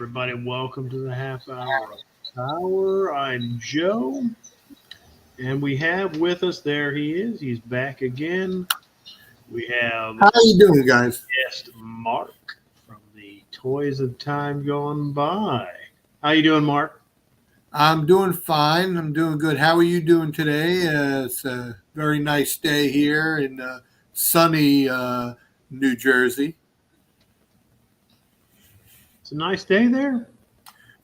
everybody. Welcome to the half hour hour. I'm Joe, and we have with us, there he is. He's back again. We have How you doing, guys? guest Mark from the Toys of Time Gone By. How you doing, Mark? I'm doing fine. I'm doing good. How are you doing today? It's a very nice day here in sunny New Jersey. It's a nice day there.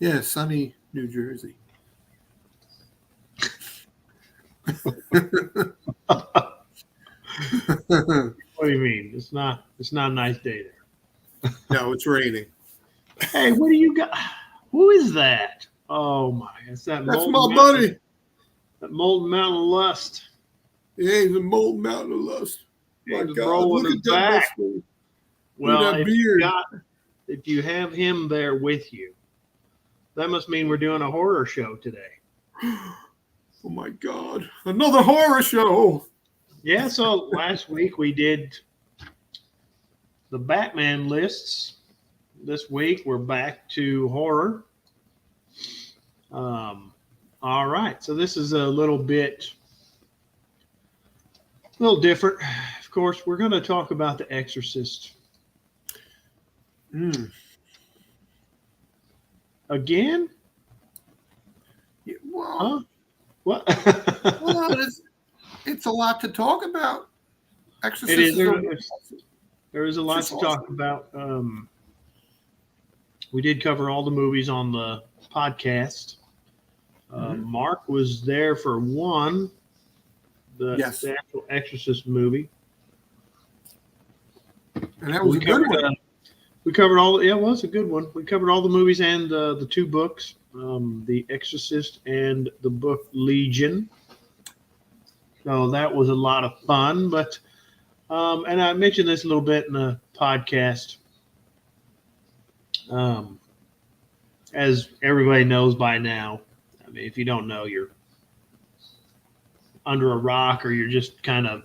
Yeah, sunny New Jersey. What do you mean? It's not a nice day there. No, it's raining. Hey, what do you got? Who is that? Oh my! It's That's Molten my Mountain, buddy. that Molten Mountain of Lust. Yeah, he's a Molten Mountain of Lust. My He's God, rolling look his at that back. muscle. Well, that beard. if you have him there with you, that must mean we're doing a horror show today. Oh my God, another horror show. Yeah, so last week we did the Batman lists. This week we're back to horror. All right, so this is a little different. Of course, we're going to talk about The Exorcist. Again? Yeah, well, Huh? What? well, it's a lot to talk about. Exorcist It is. is There is a lot to talk about. We did cover all the movies on the podcast. Mark was there for one, the actual Exorcist movie. And that was a good one. We covered all. Yeah, it was a good one. We covered all the movies and the two books, The Exorcist and the book Legion. So that was a lot of fun. But and I mentioned this a little bit in the podcast. As everybody knows by now, I mean, if you don't know, you're under a rock or you're just kind of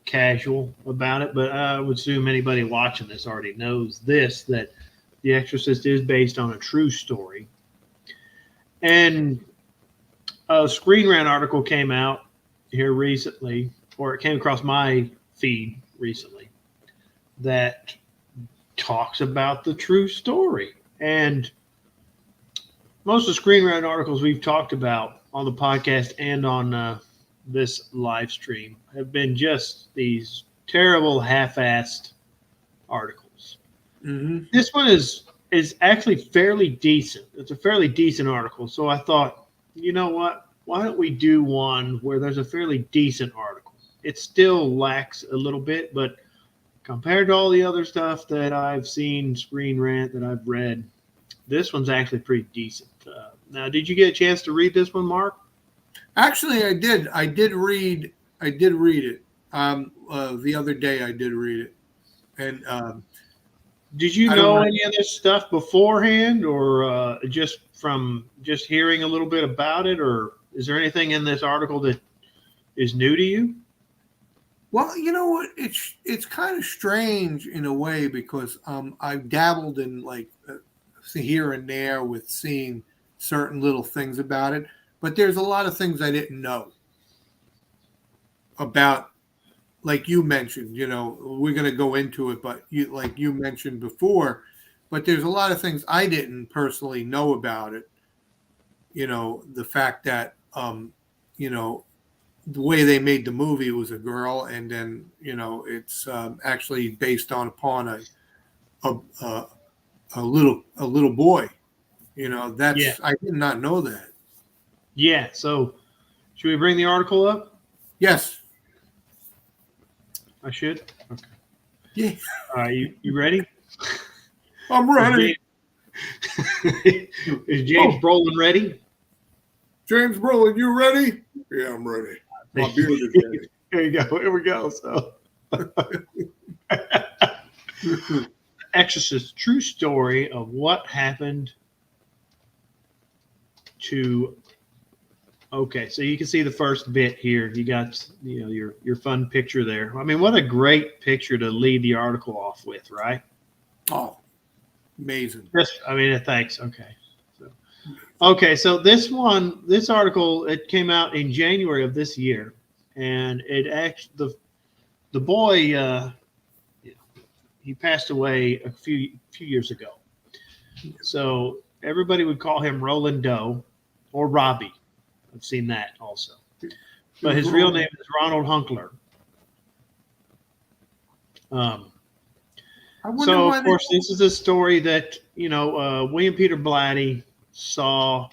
casual about it. But I would assume anybody watching this already knows this, that The Exorcist is based on a true story. And a Screenrant article came out here recently, or it came across my feed recently, that talks about the true story. And most of the Screenrant articles we've talked about on the podcast and on this live stream have been just these terrible half-assed articles. This one is actually fairly decent. It's a fairly decent article. So I thought, you know what? Why don't we do one where there's a fairly decent article? It still lacks a little bit, but compared to all the other stuff that I've seen, Screenrant, that I've read, this one's actually pretty decent. Now, did you get a chance to read this one, Mark? Actually, I did. I did read it. The other day I did read it. And did you know any of this stuff beforehand, or just from just hearing a little bit about it, or is there anything in this article that is new to you? Well, you know what? It's kind of strange in a way because I've dabbled in here and there with seeing certain little things about it, but there's a lot of things I didn't know about. Like you mentioned, we're going to go into it, but you mentioned before, but there's a lot of things I didn't personally know about it. The fact that, the way they made the movie, it was a girl, and then, it's actually based upon a little boy. I did not know that. Yeah. So should we bring the article up? Yes. I should. Okay. Yeah. You ready? I'm ready. Is James Brolin ready? James Brolin, you ready? Yeah, I'm ready. My beard is ready. There you go. Here we go. So, Exorcist, true story of what happened to. Okay, so you can see the first bit here. You got your fun picture there. I mean, what a great picture to lead the article off with, right? Oh, Amazing. Yes, I mean, thanks. Okay. So this article, it came out in January of this year, and it actually the boy he passed away a few years ago. So everybody would call him Roland Doe or Robbie. I've seen that also. But his real name is Ronald Hunkler. So, of course, this is a story that, William Peter Blatty saw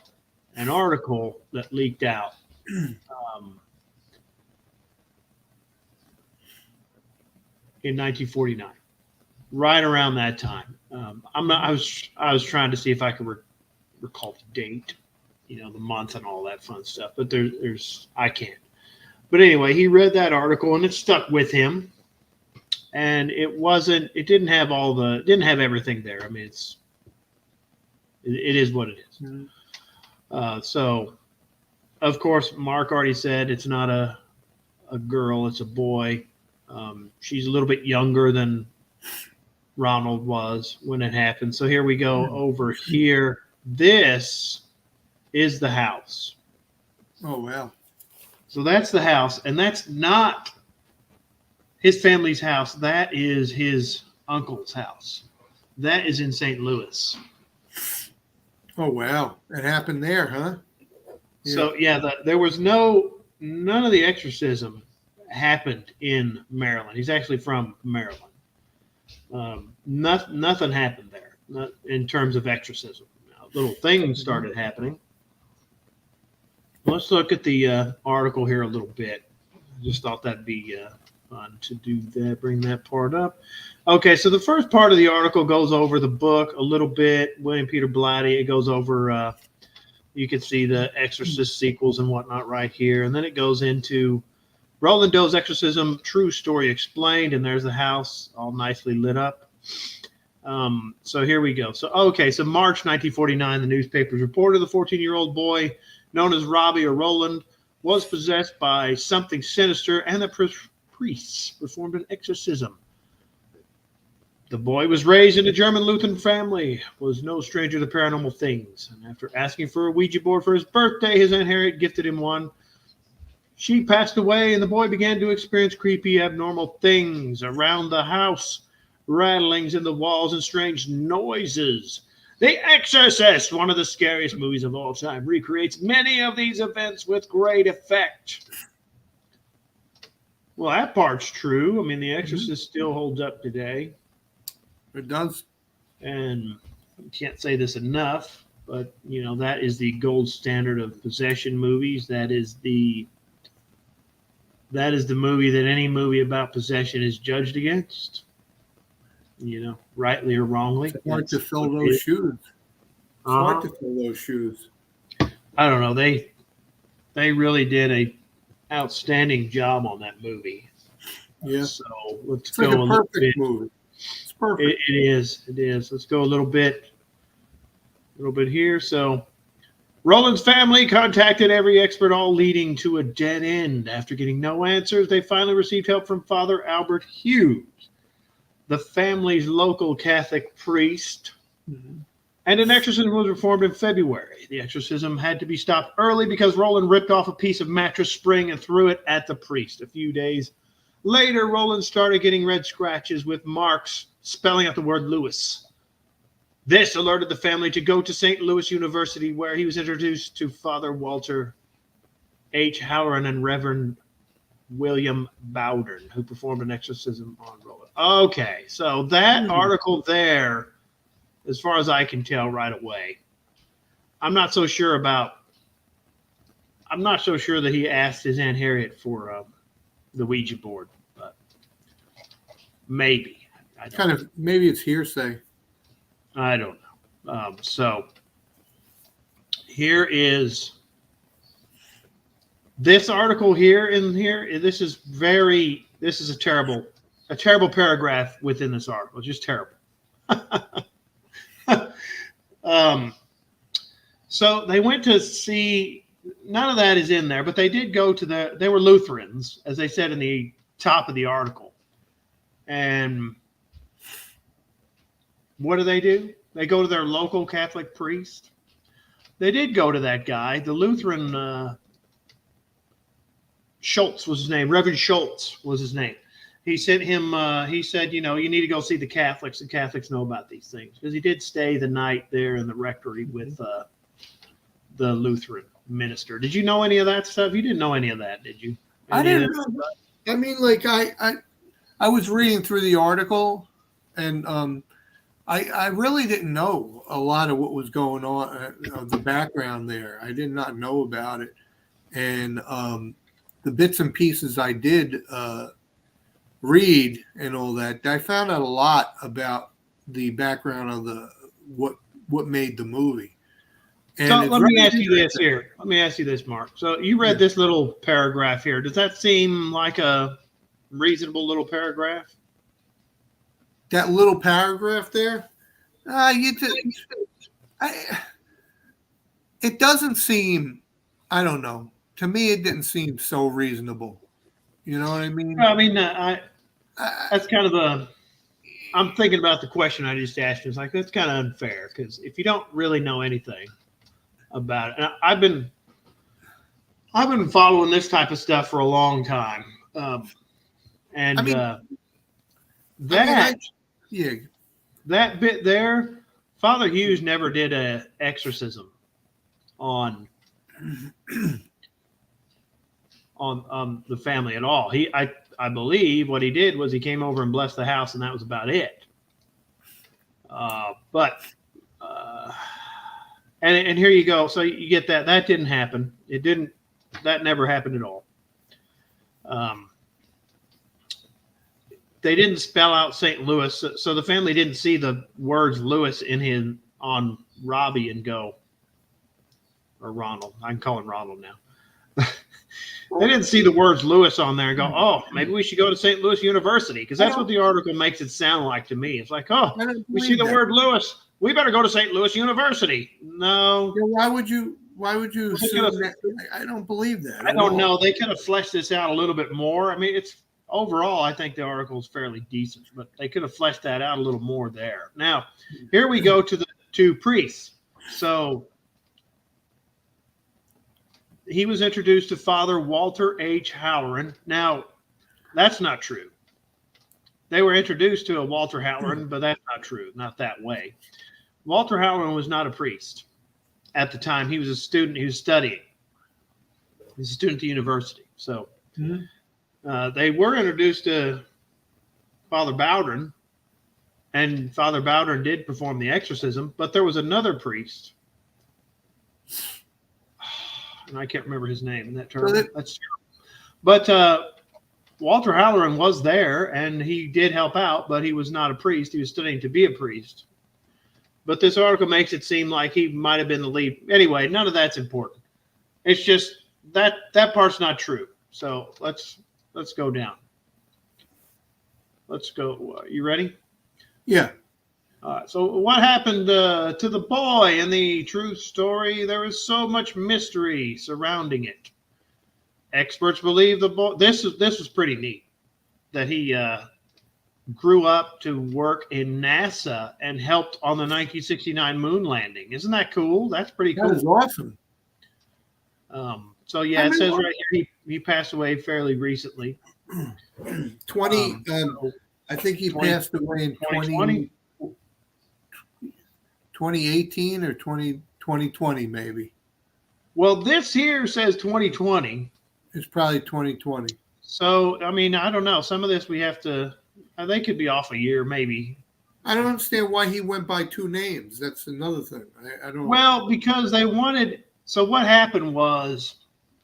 an article that leaked out. In 1949, right around that time. I was trying to see if I could recall the date, the month and all that fun stuff, but I can't. But anyway, he read that article and it stuck with him, and it didn't have everything there. I mean, it is what it is. Mm-hmm. So, of course, Mark already said it's not a girl, it's a boy. She's a little bit younger than Ronald was when it happened. So here we go over here. This is the house. Oh, wow. So that's the house, and that's not his family's house. That is his uncle's house. That is in St. Louis. Oh, wow. It happened there, huh? Yeah. So, there was none of the exorcism happened in Maryland. He's actually from Maryland. Nothing happened there, not in terms of exorcism. Little things started happening. Let's look at the article here a little bit. I just thought that'd be fun to do that, bring that part up. Okay, so the first part of the article goes over the book a little bit. William Peter Blatty. It goes over, you can see the Exorcist sequels and whatnot right here. And then it goes into Roland Doe's exorcism, true story explained, and there's the house all nicely lit up. So here we go. So March 1949, the newspapers reported the 14-year-old boy known as Robbie or Roland was possessed by something sinister, and the priests performed an exorcism. The boy was raised in a German Lutheran family, was no stranger to paranormal things, and after asking for a Ouija board for his birthday, his Aunt Harriet gifted him one. She passed away, and the boy began to experience creepy, abnormal things around the house, rattlings in the walls, and strange noises. The Exorcist, one of the scariest movies of all time, recreates many of these events with great effect. Well, that part's true. I mean, The Exorcist still holds up today. It does. And I can't say this enough, but, that is the gold standard of possession movies. That is the movie that any movie about possession is judged against, rightly or wrongly. It's hard to fill those shoes. It's hard to fill those shoes. I don't know. They really did a outstanding job on that movie. Yeah. So let's it's go like a little bit. Movie. It's perfect. It is. Let's go a little bit here. So Roland's family contacted every expert, all leading to a dead end. After getting no answers, they finally received help from Father Albert Hughes, the family's local Catholic priest. Mm-hmm. And an exorcism was performed in February. The exorcism had to be stopped early because Roland ripped off a piece of mattress spring and threw it at the priest. A few days later, Roland started getting red scratches with marks spelling out the word Lewis. This alerted the family to go to St. Louis University, where he was introduced to Father Walter H. Halloran and Reverend William Bowdern, who performed an exorcism on Roland. Okay, so that article there, as far as I can tell right away, I'm not so sure that he asked his Aunt Harriet for the Ouija board, but maybe. Maybe it's hearsay. I don't know. So here is this article here in here. This is a terrible paragraph within this article. Just terrible. So they went to see, none of that is in there, but they did go to they were Lutherans, as they said in the top of the article. And what do? they go to their local Catholic priest. They did go to that guy, the Lutheran Schultz was his name. Reverend Schultz was his name. He sent him, he said, you need to go see the Catholics. The Catholics know about these things. Because he did stay the night there in the rectory with the Lutheran minister. Did you know any of that stuff? You didn't know any of that, did you? I didn't know. I mean, like I was reading through the article, and I really didn't know a lot of what was going on, the background there. I did not know about it, and the bits and pieces I did read and all that, I found out a lot about the background of what made the movie. And so let me ask you this here. Let me ask you this, Mark. So you read this little paragraph here. Does that seem like a reasonable little paragraph? That little paragraph there, it doesn't seem. I don't know. To me, it didn't seem so reasonable. You know what I mean? I mean, that's kind of I'm thinking about the question I just asked you. It's like, that's kind of unfair because if you don't really know anything about it, and I've been following this type of stuff for a long time, and that bit there, Father Hughes never did an exorcism on the family at all. I believe what he did was he came over and blessed the house, and that was about it. And here you go. So you get that. That didn't happen. It didn't. That never happened at all. They didn't spell out St. Louis, so the family didn't see the words Louis on Robbie and go, or Ronald. I can call him Ronald now. They didn't see the words Louis on there and go, oh, maybe we should go to St. Louis University, because that's what the article makes it sound like to me. It's like, oh, we see the word Louis. We better go to St. Louis University. No. Yeah, why would you assume that? I don't believe that. I don't know. They could have fleshed this out a little bit more. I mean, it's overall, I think the article is fairly decent, but they could have fleshed that out a little more there. Now, here we go to the two priests. So he was introduced to Father Walter H. Halloran. Now, that's not true. They were introduced to a Walter Halloran, but that's not true. Not that way. Walter Halloran was not a priest at the time. He was a student. He was studying. He was a student at the university. So they were introduced to Father Bowdern, and Father Bowdern did perform the exorcism, but there was another priest, and I can't remember his name in that term. That's true. But Walter Halloran was there, and he did help out, but he was not a priest. He was studying to be a priest. But this article makes it seem like he might have been the lead. Anyway, none of that's important. It's just that part's not true. So let's go down. Let's go. You ready? Yeah. All right. So what happened to the boy in the true story? There was so much mystery surrounding it. Experts believe the boy. This was pretty neat that he grew up to work in NASA and helped on the 1969 moon landing. Isn't that cool? That's pretty cool. That is awesome. So yeah, it says right here he passed away fairly recently. 20. I think he passed away in 2018 or 2020 maybe. Well, this here says 2020. It's probably 2020. So I mean, I don't know. Some of this we have to. They could be off a year, maybe. I don't understand why he went by two names. That's another thing. I don't. Well, because they wanted. So what happened was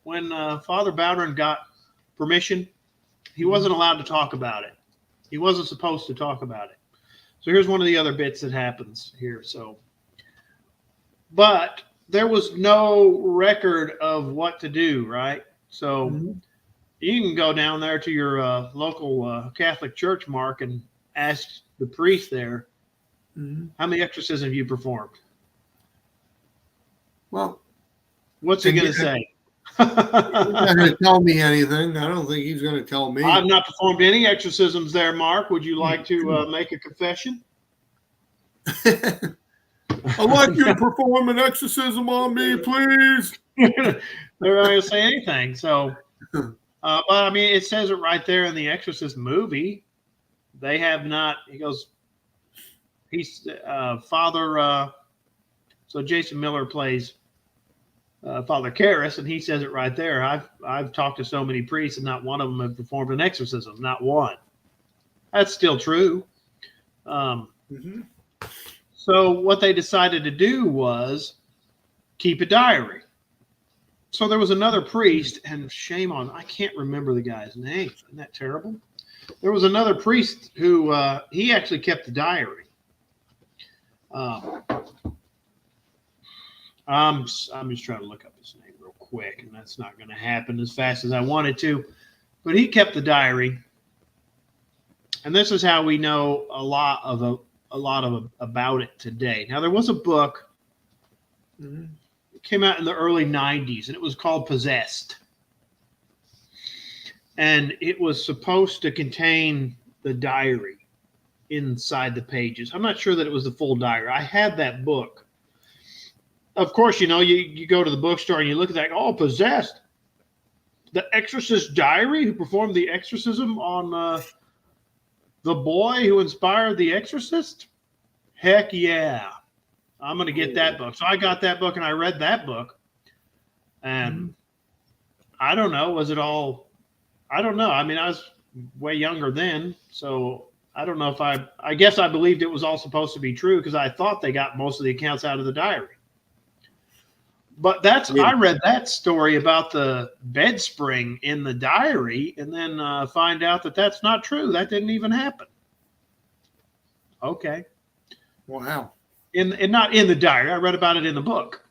when Father Bowdern got permission, he wasn't allowed to talk about it. He wasn't supposed to talk about it. So here's one of the other bits that happens here. So, but there was no record of what to do, right? So you can go down there to your local Catholic church, Mark, and ask the priest there, how many exorcisms have you performed? Well, what's he going to say? He's not going to tell me anything. I don't think he's going to tell me. I've not performed any exorcisms there, Mark. Would you like to make a confession? I'd like you to perform an exorcism on me, please. They're not going to say anything. So, but I mean, it says it right there in the Exorcist movie. They have not. He goes. He's Father. So Jason Miller plays Father Karras, and he says it right there. I've talked to so many priests, and not one of them have performed an exorcism. Not one. That's still true. So what they decided to do was keep a diary. So there was another priest, and shame on, I can't remember the guy's name. Isn't that terrible? There was another priest who he actually kept the diary. I'm just trying to look up his name real quick, and that's not going to happen as fast as I wanted to. But he kept the diary, and this is how we know a lot about it today. Now, there was a book that came out in the early 90s, and it was called Possessed. And it was supposed to contain the diary inside the pages. I'm not sure that it was the full diary. I had that book. Of course, you know, you go to the bookstore and you look at that, oh, Possessed. The Exorcist diary who performed the exorcism on the boy who inspired the Exorcist? Heck yeah. I'm going to get that book. So I got that book and I read that book. And I don't know, was it all, I don't know. I mean, I was way younger then. So I don't know if I guess I believed it was all supposed to be true because I thought they got most of the accounts out of the diary. But I read that story about the bed spring in the diary and then find out that that's not true. That didn't even happen. Okay. Wow. And not in the diary. I read about it in the book,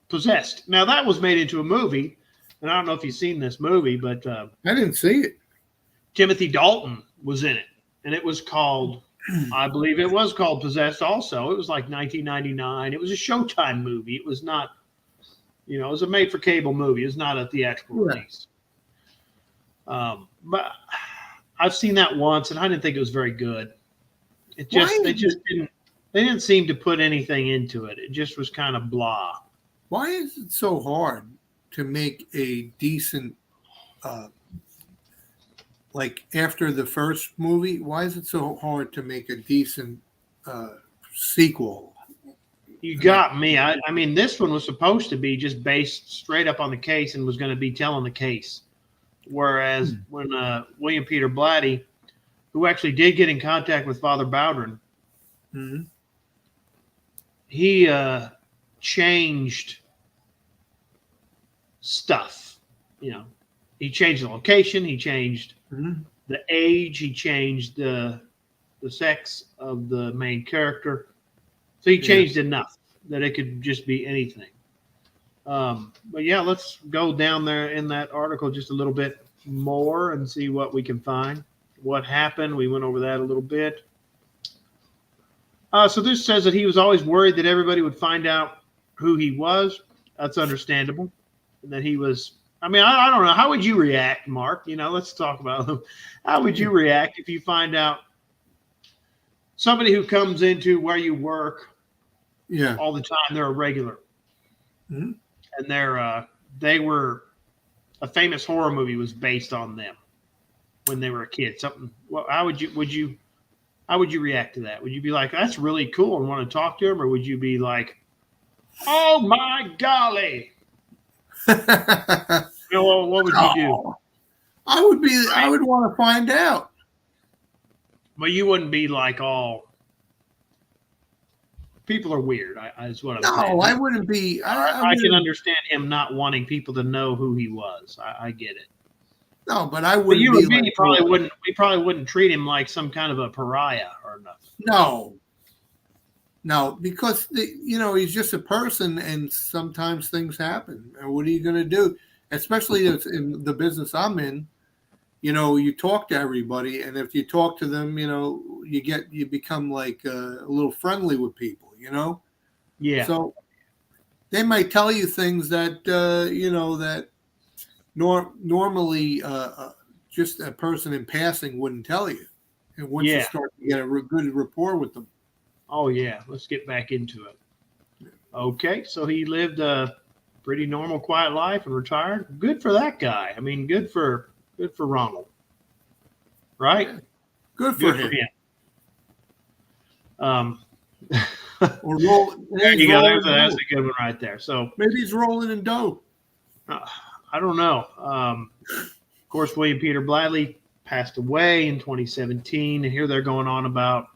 Possessed. Now, that was made into a movie. And I don't know if you've seen this movie, but I didn't see it. Timothy Dalton was in it. And it was called, I believe it was called Possessed also. It was like 1999. It was a Showtime movie. It was not, you know, it was a made-for-cable movie. It was not a theatrical release. But I've seen that once, and I didn't think it was very good. They didn't seem to put anything into it. It just was kind of blah. Why is it so hard to make a decent, like after the first movie, why is it so hard to make a decent sequel? You got me. I mean, this one was supposed to be just based straight up on the case and was going to be telling the case. Whereas when William Peter Blatty, who actually did get in contact with Father Bowdren, he changed stuff. You know, he changed the location. He changed the age. He changed the sex of the main character. So he changed enough that it could just be anything. But yeah, let's go down there in that article just a little bit more and see what we can find. What happened? We went over that a little bit. So this says that he was always worried that everybody would find out who he was. That's understandable. And that he was, I mean, I don't know. How would you react, Mark? You know, let's talk about him. How would you react if you find out somebody who comes into where you work all the time, they're a regular. And they were, a famous horror movie was based on them when they were a kid. Something. Well, how would you react to that? Would you be like, that's really cool and want to talk to him? Or would you be like, oh my golly? You know, what would you do? I would want to find out. But you wouldn't be like all. People are weird. Is what I'm saying. No, I wouldn't be. I can understand him not wanting people to know who he was. I get it. No, but I wouldn't. But you and me probably wouldn't. We probably wouldn't treat him like some kind of a pariah or nothing. No, because he's just a person, and sometimes things happen. And what are you going to do? Especially in the business I'm in. You know, you talk to everybody, and if you talk to them, you become like a little friendly with people. You know. Yeah. So they might tell you things that that normally just a person in passing wouldn't tell you. And once you start to get a good rapport with them. Oh yeah, let's get back into it. Okay, so he lived a pretty normal, quiet life and retired. Good for that guy. I mean, good for Ronald, right? Yeah. Good for Good for him. him. Um, Or roll. there you go. That's a good one right there. So maybe he's rolling in dough. I don't know. Of course, William Peter Bradley passed away in 2017, and here they're going on about.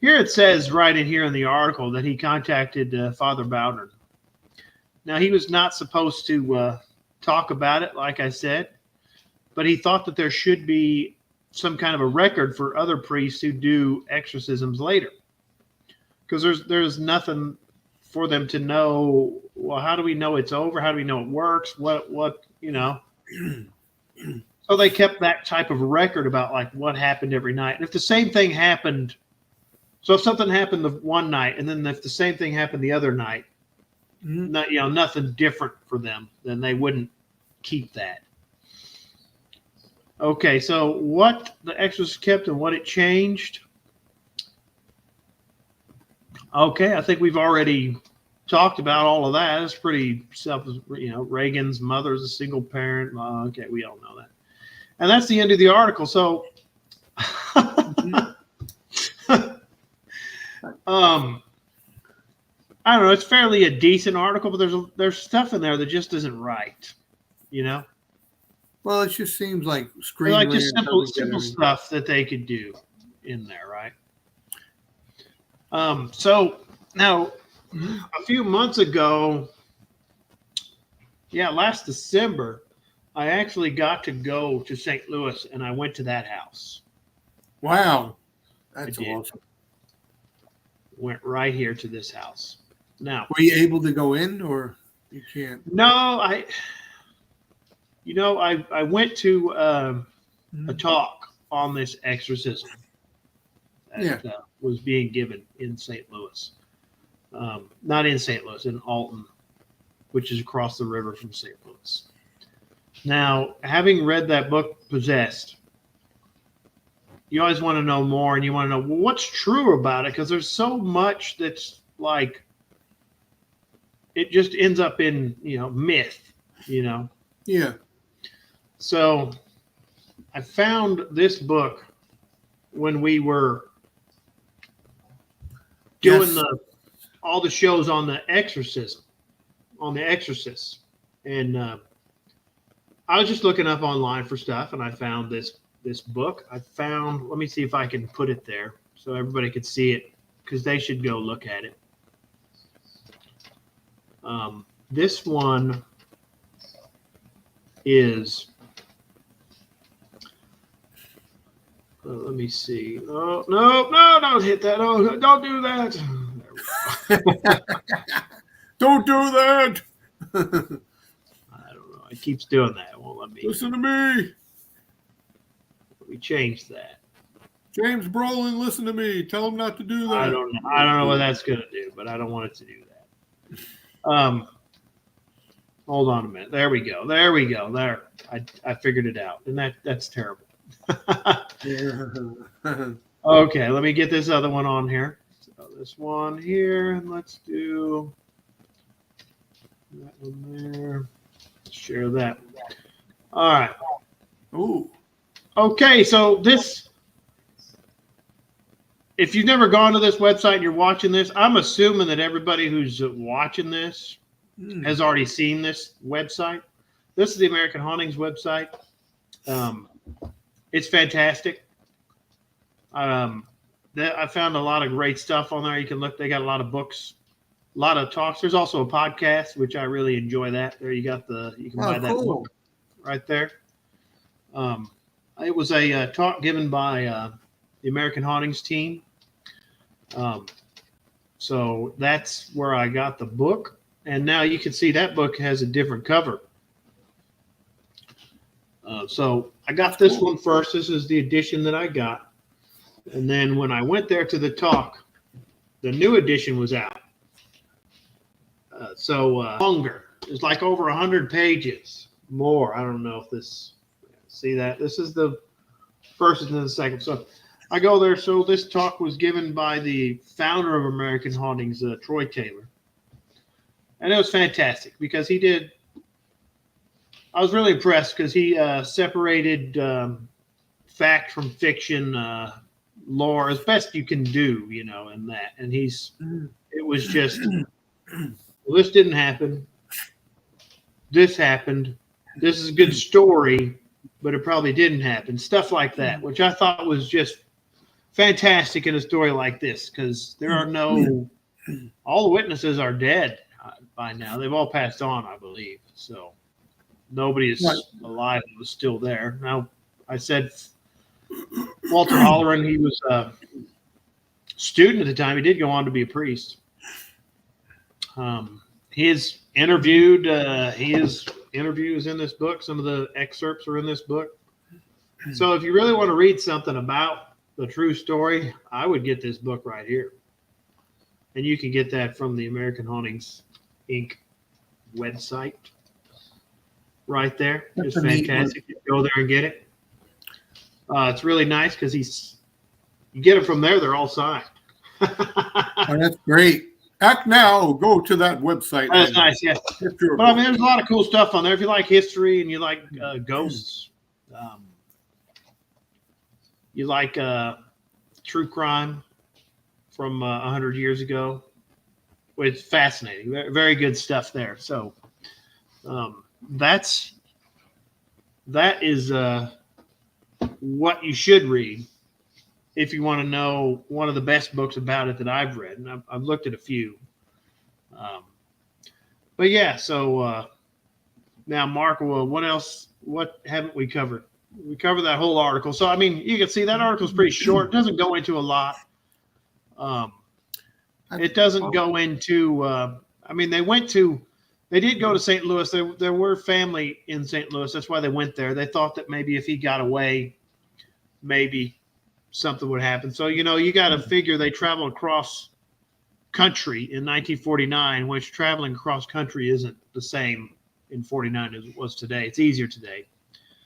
Here it says right in here in the article that he contacted Father Bowden. Now, he was not supposed to talk about it, like I said, but he thought that there should be some kind of a record for other priests who do exorcisms later, because there's nothing for them to know. Well, how do we know it's over? How do we know it works? What you know? So they kept that type of record about like what happened every night. And if the same thing happened, so if something happened the one night, and then if the same thing happened the other night, nothing different for them, then they wouldn't keep that. Okay, so what the Exorcist kept and what it changed. Okay, I think we've already talked about all of that. It's pretty Reagan's mother is a single parent. Okay, we all know that. And that's the end of the article. So, I don't know. It's fairly a decent article, but there's stuff in there that just isn't right. Well, it just seems like Screenrant. Like just simple stuff that they could do in there, right? So now, a few months ago, last December, I actually got to go to St. Louis, and I went to that house. Wow, that's awesome. Went right here to this house. Now, were you able to go in, or you can't? No, I went to a talk on this exorcism that was being given in St. Louis. Not in St. Louis, in Alton, which is across the river from St. Louis. Now, having read that book, Possessed, you always want to know more, and you want to know, well, what's true about it, because there's so much that's like, it just ends up in, myth, Yeah. So I found this book when we were doing all the shows on the exorcism, on the Exorcist. And I was just looking up online for stuff, and I found this book. Let me see if I can put it there so everybody could see it, because they should go look at it. This one is, let me see. Oh, no, don't hit that. Oh, don't do that. Don't do that. I don't know. It keeps doing that. It won't let me. Listen to me. Let me change that. James Brolin, listen to me. Tell him not to do that. I don't know what that's going to do, but I don't want it to do that. Hold on a minute. There we go. There. I figured it out. And that's terrible. Okay, let me get this other one on here. So this one here, and let's do that one there. Share that. All right. Ooh. Okay, so this, if you've never gone to this website and you're watching this, I'm assuming that everybody who's watching this has already seen this website. This is the American Hauntings website. It's fantastic. I found a lot of great stuff on there. You can look. They got a lot of books, a lot of talks. There's also a podcast, which I really enjoy. That there you can buy that book right there. It was a talk given by the American Hauntings team. So that's where I got the book, and now you can see that book has a different cover. So I got this one first. This is the edition that I got. And then when I went there to the talk, the new edition was out. Longer. It's like over 100 pages more. I don't know if see that. This is the first and then the second. So I go there. So this talk was given by the founder of American Hauntings, Troy Taylor. And it was fantastic because he did. I was really impressed because he separated fact from fiction, lore as best you can do, in that. And it was just, well, this didn't happen. This happened. This is a good story, but it probably didn't happen. Stuff like that, which I thought was just fantastic in a story like this, because there are all the witnesses are dead by now. They've all passed on, I believe. So nobody is alive who was still there. Now, I said Walter Holleran, he was a student at the time. He did go on to be a priest. He is interviewed. His interview is in this book. Some of the excerpts are in this book. So if you really want to read something about the true story, I would get this book right here. And you can get that from the American Hauntings Inc. website. Right there. It's fantastic. You go there and get it. It's really nice because you get it from there. They're all signed. Oh, that's great. Act now. Go to that website. That's nice, yeah. But I mean, there's a lot of cool stuff on there. If you like history and you like ghosts, you like true crime from 100 years ago, it's fascinating. Very good stuff there. So that is what you should read if you want to know one of the best books about it that I've read. And I've looked at a few. But yeah, so now, Mark, well, what else? What haven't we covered? We covered that whole article. So, I mean, you can see that article is pretty short. It doesn't go into a lot. It doesn't go into, I mean, they did go to St. Louis. There were family in St. Louis. That's why they went there. They thought that maybe if he got away, maybe something would happen. So, you got to figure they traveled across country in 1949, which traveling across country isn't the same in 49 as it was today. It's easier today.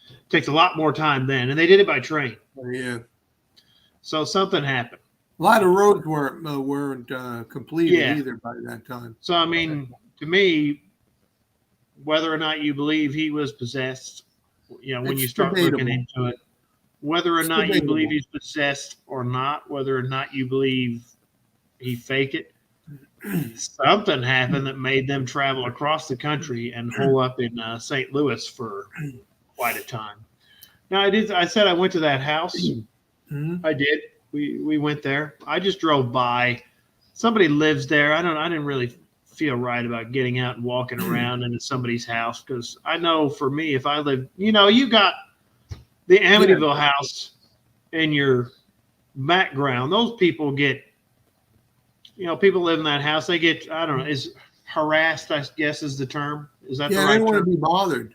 It takes a lot more time then. And they did it by train. Yeah. So something happened. A lot of roads weren't completed either by that time. So, I mean, to me, whether or not you believe he was possessed, when you start looking into it, whether or not you believe he's possessed or not, whether or not you believe he faked it, something happened that made them travel across the country and hole up in St. Louis for quite a time. Now, I said I went to that house. Mm-hmm. I did. We went there. I just drove by. Somebody lives there. I didn't really feel right about getting out and walking around into somebody's house, because I know for me, if I lived, you got the Amityville house in your background. Those people get, people live in that house. They get, I don't know, is harassed, I guess is the term. Is that the right term? Yeah, they don't want to be bothered.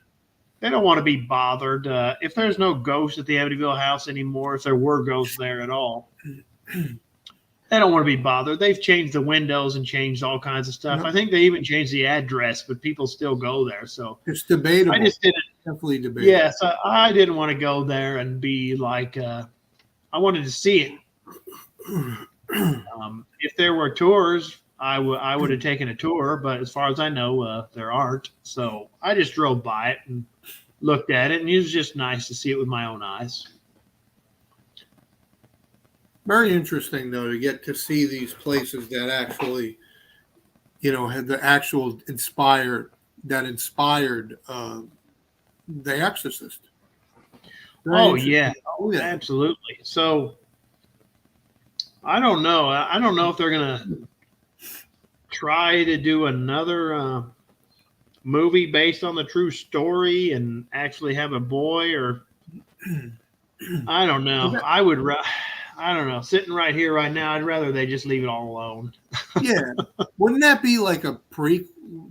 They don't want to be bothered. If there's no ghosts at the Amityville house anymore, if there were ghosts there at all, they don't want to be bothered. They've changed the windows and changed all kinds of stuff. Yep. I think they even changed the address, but people still go there. So it's debatable. I just didn't. Definitely debatable. Yeah, so I didn't want to go there and be like, I wanted to see it. If there were tours, I would have taken a tour, but as far as I know, there aren't. So I just drove by it and looked at it, and it was just nice to see it with my own eyes. Very interesting, though, to get to see these places that actually, had the actual inspired The Exorcist. Oh yeah, absolutely. So I don't know. I don't know if they're gonna try to do another movie based on the true story and actually have a boy, or I don't know. I don't know. Sitting right here, right now, I'd rather they just leave it all alone. Yeah, wouldn't that be like a prequel?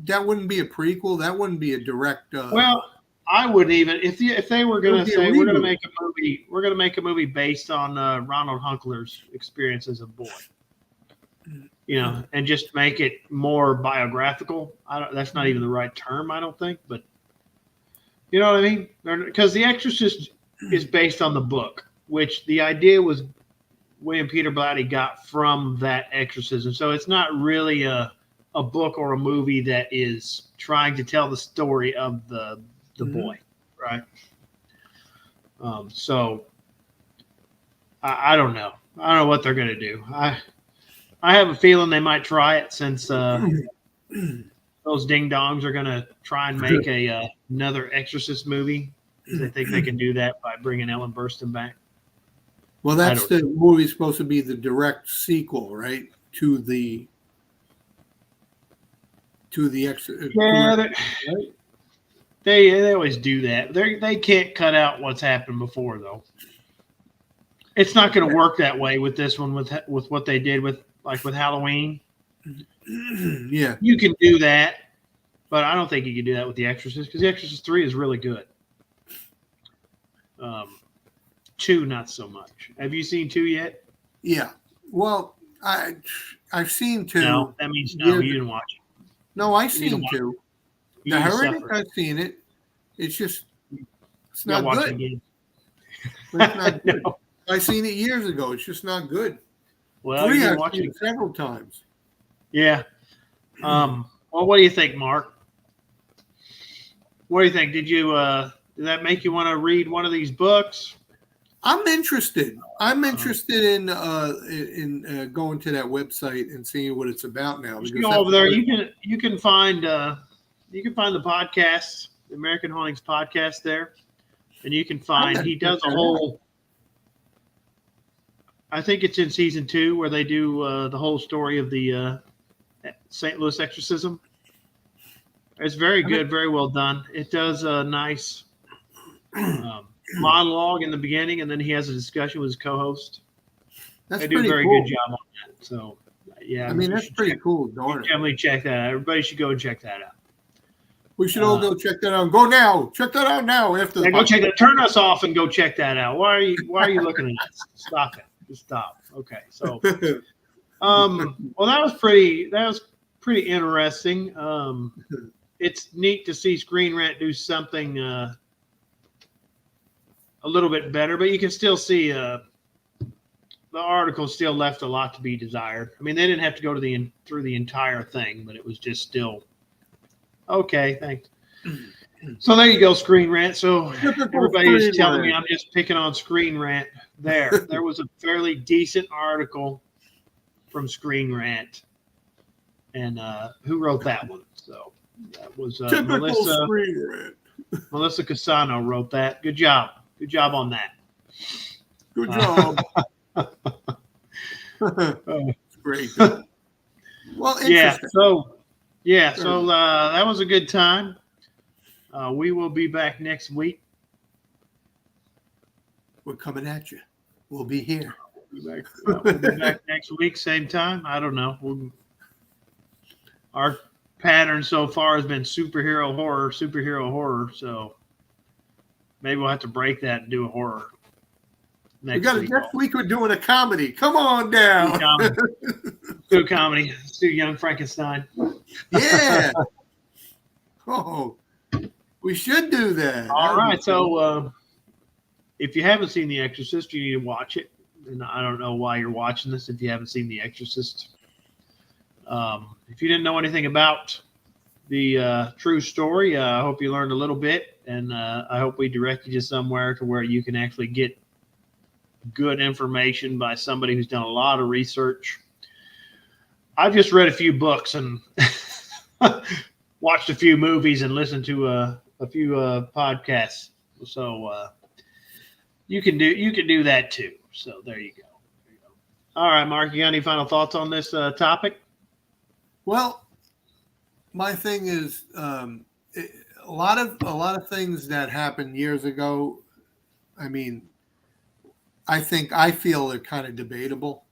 That wouldn't be a prequel. That wouldn't be a direct. Well, I wouldn't even if they were going to say we're going to make a movie. We're going to make a movie based on Ronald Hunkler's experience as a boy. And just make it more biographical. That's not even the right term, I don't think. But you know what I mean? Because The Exorcist is based on the book, which the idea was William Peter Blatty got from that exorcism. So it's not really a a book or a movie that is trying to tell the story of the boy, right? So I don't know. I don't know what they're gonna do. I have a feeling they might try it since those ding dongs are gonna try and make another Exorcist movie. They think they can do that by bringing Ellen Burstyn back. Well, that's the movie supposed to be the direct sequel, right? To the Exorcist. Yeah, they always do that. They can't cut out what's happened before, though. It's not going to work that way with this one, with what they did with Halloween. Yeah, you can do that, but I don't think you can do that with The Exorcist, because The Exorcist 3 is really good. 2, not so much. Have you seen 2 yet? Yeah. Well, I've seen 2. No, that means no. You didn't watch it. No, I've seen 2. The Heretic, I've seen it. It's just, it's not good. It's not good. No. I seen it years ago. It's just not good. Well, 3 I've seen it several times. Yeah. Well, what do you think, Mark? What do you think? Did that make you want to read one of these books? I'm interested. I'm interested in going to that website and seeing what it's about now. You go over there. You can find the podcast, the American Hauntings podcast there, and you can find he does a whole. I think it's in season 2 where they do the whole story of the St. Louis exorcism. It's very good, very well done. It does a nice monologue in the beginning, and then he has a discussion with his co-host. They do a very good job on that. So, yeah. I mean, that's pretty cool. Definitely check that out. Everybody should go and check that out. We should all go check that out. Go now. Check that out now. After go check that. Turn us off and go check that out. Why are you looking at us? Stop it. Just stop. Okay. So, well, that was pretty interesting. It's neat to see Screenrant do something a little bit better, but you can still see the article still left a lot to be desired. I mean, they didn't have to go through the entire thing, but it was just still okay. Thanks. So there you go, Screenrant. So everybody is telling me I'm just picking on Screenrant. There was a fairly decent article from Screenrant, and who wrote that one? So that was Melissa Casano wrote that. Good job. Good job on that. Good job. Great. Well, interesting. So that was a good time. We will be back next week. We're coming at you. We'll be here. We'll be back next week, same time. I don't know. Our pattern so far has been superhero horror. So maybe we'll have to break that and do a horror. Next week we're doing a comedy. Come on down. Do a comedy. Let's do Young Frankenstein. Yeah. Oh, we should do that. All right. So if you haven't seen The Exorcist, you need to watch it. And I don't know why you're watching this if you haven't seen The Exorcist. If you didn't know anything about the true story, I hope you learned a little bit. And I hope we directed you somewhere to where you can actually get good information by somebody who's done a lot of research. I've just read a few books and watched a few movies and listened to a few podcasts. So you can do that too. So there you go. All right, Mark, you got any final thoughts on this topic? Well, my thing is a lot of things that happened years ago. I mean, I feel they're kind of debatable.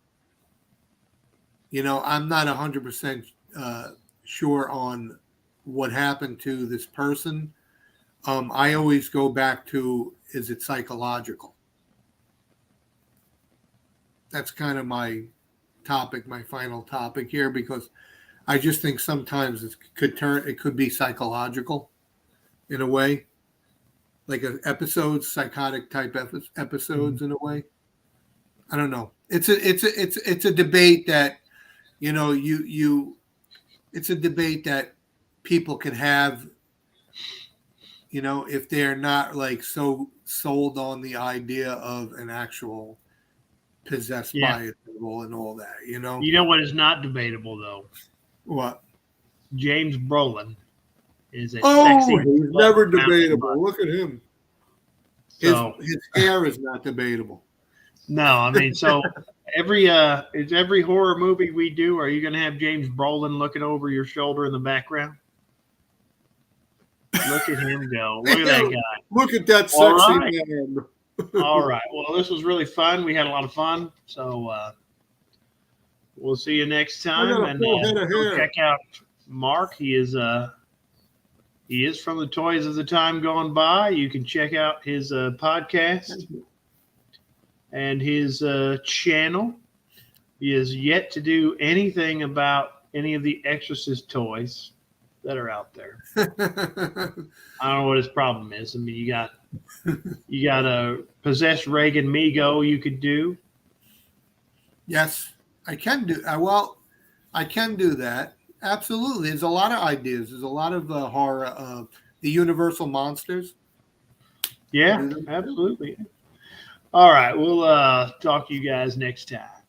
You know, I'm not 100% sure on what happened to this person. I always go back to, is it psychological? That's kind of my final topic here, because I just think sometimes it could be psychological in a way, like psychotic type episodes in a way. I don't know. It's a debate that, you know, it's a debate that people can have, if they're not like so sold on the idea of an actual possessed by a devil and all that, You know what is not debatable though? What? James Brolin is a Oh, sexy. he's never debatable. Look at him. So his hair is not debatable. No, I mean, so every horror movie we do, are you going to have James Brolin looking over your shoulder in the background? Look at him go. Look at that guy. Look at that sexy man. All right. Well, this was really fun. We had a lot of fun. So we'll see you next time. And go check out Mark. He is from the Toys of the Time Gone By. You can check out his podcast and his channel. He has yet to do anything about any of the Exorcist toys that are out there. I don't know what his problem is. I mean, you got a possessed Reagan Mego you could do. Yes, I can do. I can do that. Absolutely. There's a lot of ideas. There's a lot of horror. The Universal monsters. Yeah, absolutely. All right. We'll talk to you guys next time.